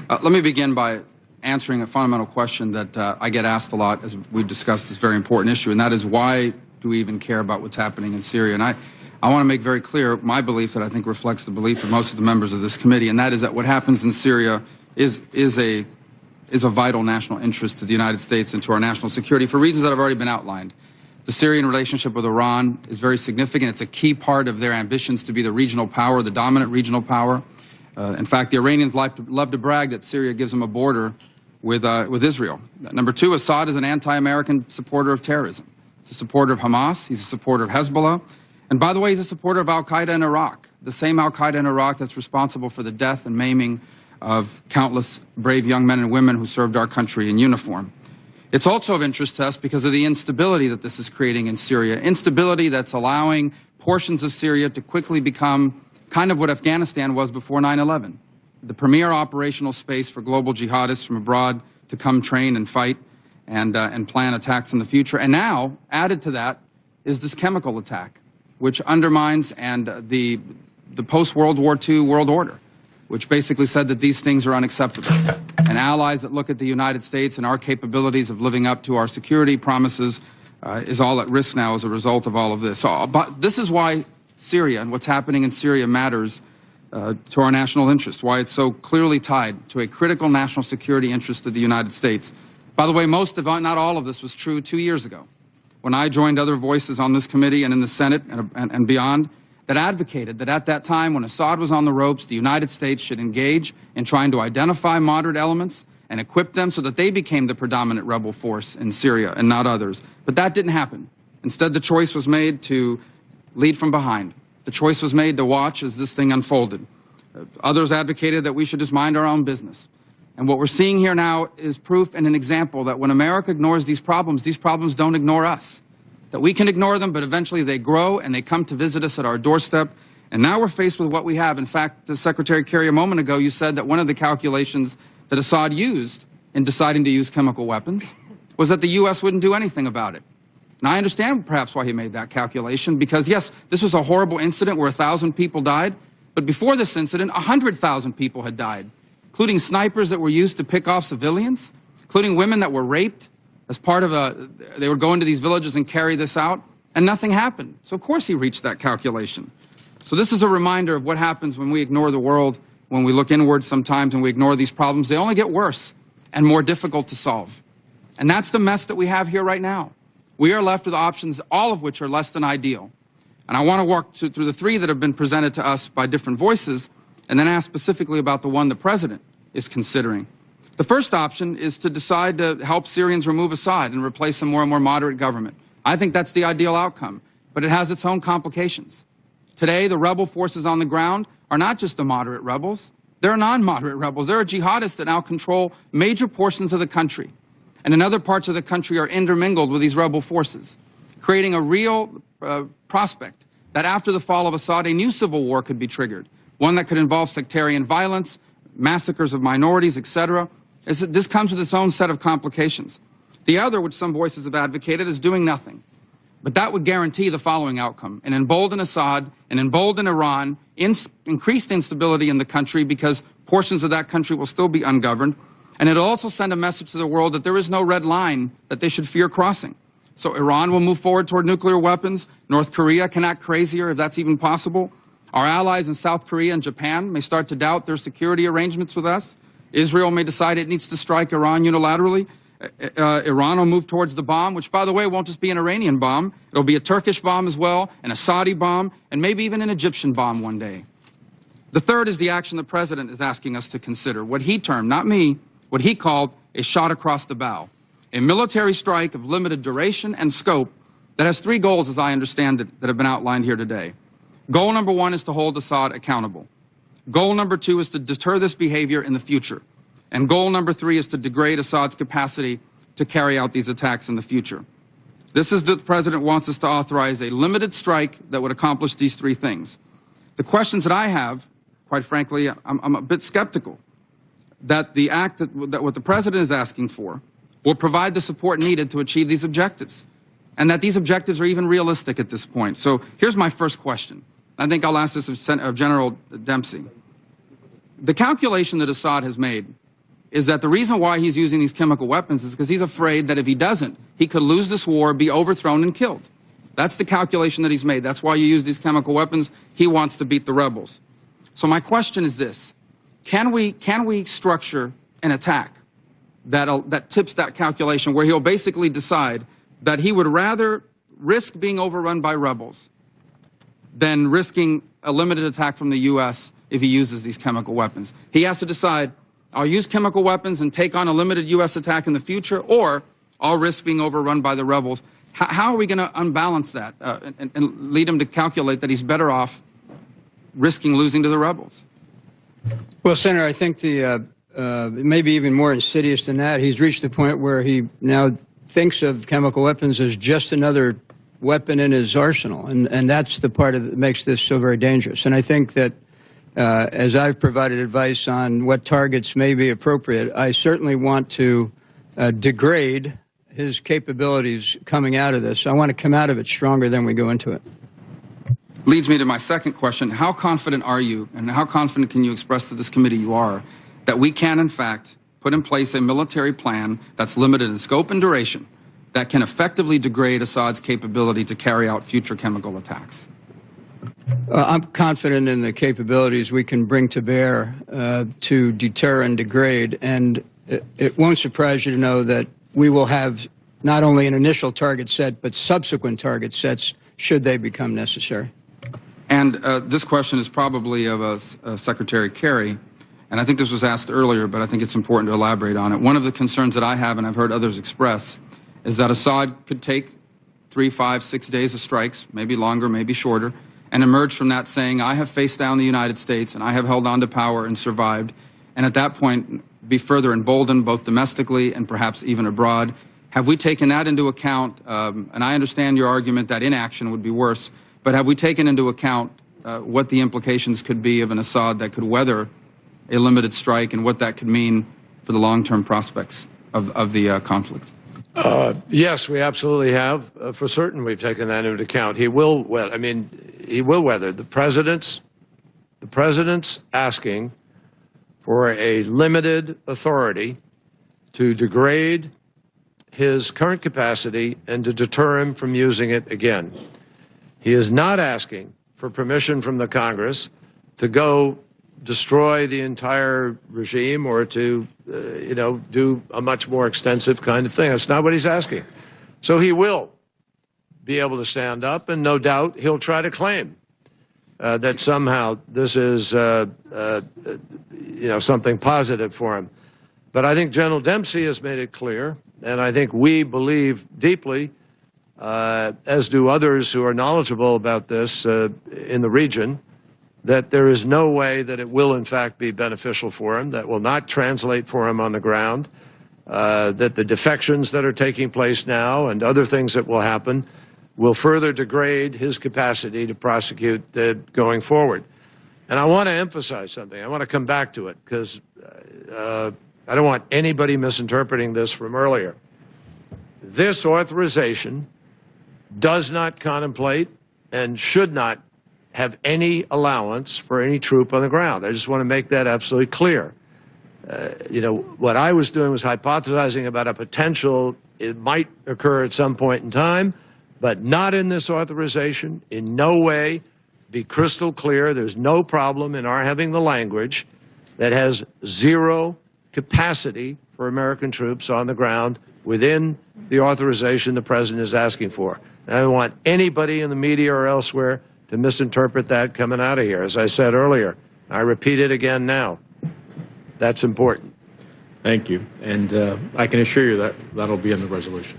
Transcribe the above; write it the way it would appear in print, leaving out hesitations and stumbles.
Let me begin by answering a fundamental question that I get asked a lot as we discuss this very important issue, and that is, why do we even care about what's happening in Syria? And I want to make very clear my belief, that I think reflects the belief of most of the members of this committee, and that is that what happens in Syria is a vital national interest to the United States and to our national security for reasons that have already been outlined. The Syrian relationship with Iran is very significant. It's a key part of their ambitions to be the regional power, the dominant regional power. In fact, the Iranians love to brag that Syria gives them a border with Israel. Number two, Assad is an anti-American supporter of terrorism. He's a supporter of Hamas. He's a supporter of Hezbollah. And by the way, he's a supporter of al-Qaeda in Iraq, the same al-Qaeda in Iraq that's responsible for the death and maiming of countless brave young men and women who served our country in uniform. It's also of interest to us because of the instability that this is creating in Syria, instability that's allowing portions of Syria to quickly become kind of what Afghanistan was before 9/11, the premier operational space for global jihadists from abroad to come train and fight and plan attacks in the future. And now, added to that, is this chemical attack, which undermines the post-World War II world order, which basically said that these things are unacceptable. And allies that look at the United States and our capabilities of living up to our security promises is all at risk now as a result of all of this. But this is why Syria and what's happening in Syria matters to our national interest, why it's so clearly tied to a critical national security interest of the United States. By the way, most of, not all of this was true 2 years ago, when I joined other voices on this committee and in the Senate and beyond that advocated that at that time, when Assad was on the ropes, the United States should engage in trying to identify moderate elements and equip them so that they became the predominant rebel force in Syria and not others. But that didn't happen. Instead, the choice was made to lead from behind. The choice was made to watch as this thing unfolded. Others advocated that we should just mind our own business. And what we're seeing here now is proof and an example that when America ignores these problems don't ignore us. That we can ignore them, but eventually they grow and they come to visit us at our doorstep. And now we're faced with what we have. In fact, Secretary Kerry, a moment ago, you said that one of the calculations that Assad used in deciding to use chemical weapons was that the U.S. wouldn't do anything about it. And I understand perhaps why he made that calculation, because yes, this was a horrible incident where 1,000 people died, but before this incident, 100,000 people had died, including snipers that were used to pick off civilians, including women that were raped as part of they would go into these villages and carry this out, and nothing happened. So of course he reached that calculation. So this is a reminder of what happens when we ignore the world, when we look inward sometimes and we ignore these problems. They only get worse and more difficult to solve. And that's the mess that we have here right now. We are left with options, all of which are less than ideal. And I want to walk through the three that have been presented to us by different voices, and then ask specifically about the one the President is considering. The first option is to decide to help Syrians remove Assad and replace a more and more moderate government. I think that's the ideal outcome, but it has its own complications. Today, the rebel forces on the ground are not just the moderate rebels. There are non-moderate rebels. There are jihadists that now control major portions of the country, and in other parts of the country are intermingled with these rebel forces, creating a real prospect that after the fall of Assad, a new civil war could be triggered, one that could involve sectarian violence, massacres of minorities, etc. This comes with its own set of complications. The other, which some voices have advocated, is doing nothing. But that would guarantee the following outcome: an emboldened Assad, an emboldened Iran, increased instability in the country because portions of that country will still be ungoverned, and it'll also send a message to the world that there is no red line that they should fear crossing. So Iran will move forward toward nuclear weapons. North Korea can act crazier if that's even possible. Our allies in South Korea and Japan may start to doubt their security arrangements with us. Israel may decide it needs to strike Iran unilaterally. Iran will move towards the bomb, which, by the way, won't just be an Iranian bomb. It'll be a Turkish bomb as well, and a Saudi bomb, and maybe even an Egyptian bomb one day. The third is the action the President is asking us to consider, what he termed, not me, what he called a shot across the bow, a military strike of limited duration and scope that has three goals, as I understand it, that have been outlined here today. Goal number one is to hold Assad accountable. Goal number two is to deter this behavior in the future. And goal number three is to degrade Assad's capacity to carry out these attacks in the future. This is the President wants us to authorize a limited strike that would accomplish these three things. The questions that I have, quite frankly, I'm a bit skeptical that the act that what the President is asking for will provide the support needed to achieve these objectives, and that these objectives are even realistic at this point. So here's my first question. I think I'll ask this of General Dempsey. The calculation that Assad has made is that the reason why he's using these chemical weapons is because he's afraid that if he doesn't, he could lose this war, be overthrown and killed. That's the calculation that he's made. That's why you use these chemical weapons. He wants to beat the rebels. So my question is this: can we structure an attack that tips that calculation, where he'll basically decide that he would rather risk being overrun by rebels than risking a limited attack from the U.S. if he uses these chemical weapons? He has to decide, I'll use chemical weapons and take on a limited U.S. attack in the future, or I'll risk being overrun by the rebels. How are we going to unbalance that and lead him to calculate that he's better off risking losing to the rebels? Well, Senator, I think maybe even more insidious than that. He's reached the point where he now thinks of chemical weapons as just another weapon in his arsenal, and that's the part that makes this so very dangerous. And I think that as I've provided advice on what targets may be appropriate, I certainly want to degrade his capabilities coming out of this. I want to come out of it stronger than we go into it. Leads me to my second question. How confident are you, and how confident can you express to this committee you are, that we can, in fact, put in place a military plan that's limited in scope and duration that can effectively degrade Assad's capability to carry out future chemical attacks? I'm confident in the capabilities we can bring to bear to deter and degrade, and it won't surprise you to know that we will have not only an initial target set, but subsequent target sets should they become necessary. And this question is probably of Secretary Kerry, and I think this was asked earlier, but I think it's important to elaborate on it. One of the concerns that I have, and I've heard others express, is that Assad could take 3, 5, 6 days of strikes, maybe longer, maybe shorter, and emerge from that saying, I have faced down the United States and I have held on to power and survived, and at that point be further emboldened both domestically and perhaps even abroad. Have we taken that into account? And I understand your argument that inaction would be worse, but have we taken into account what the implications could be of an Assad that could weather a limited strike, and what that could mean for the long-term prospects of the conflict? Yes, we absolutely have. For certain, we've taken that into account. He will. Well, I mean, he will weather. The president's asking for a limited authority to degrade his current capacity and to deter him from using it again. He is not asking for permission from the Congress to go destroy the entire regime or to, do a much more extensive kind of thing. That's not what he's asking. So he will be able to stand up, and no doubt he'll try to claim that somehow this is, something positive for him. But I think General Dempsey has made it clear, and I think we believe deeply, as do others who are knowledgeable about this in the region, that there is no way that it will in fact be beneficial for him, that will not translate for him on the ground, that the defections that are taking place now and other things that will happen will further degrade his capacity to prosecute going forward. And I want to emphasize something. I want to come back to it because I don't want anybody misinterpreting this from earlier. This authorization does not contemplate and should not have any allowance for any troop on the ground. I just want to make that absolutely clear. What I was doing was hypothesizing about a potential, it might occur at some point in time, but not in this authorization, in no way. Be crystal clear, there's no problem in our having the language that has zero capacity for American troops on the ground within the authorization the President is asking for. And I don't want anybody in the media or elsewhere to misinterpret that coming out of here. As I said earlier, I repeat it again now. That's important. Thank you. And I can assure you that that'll be in the resolution.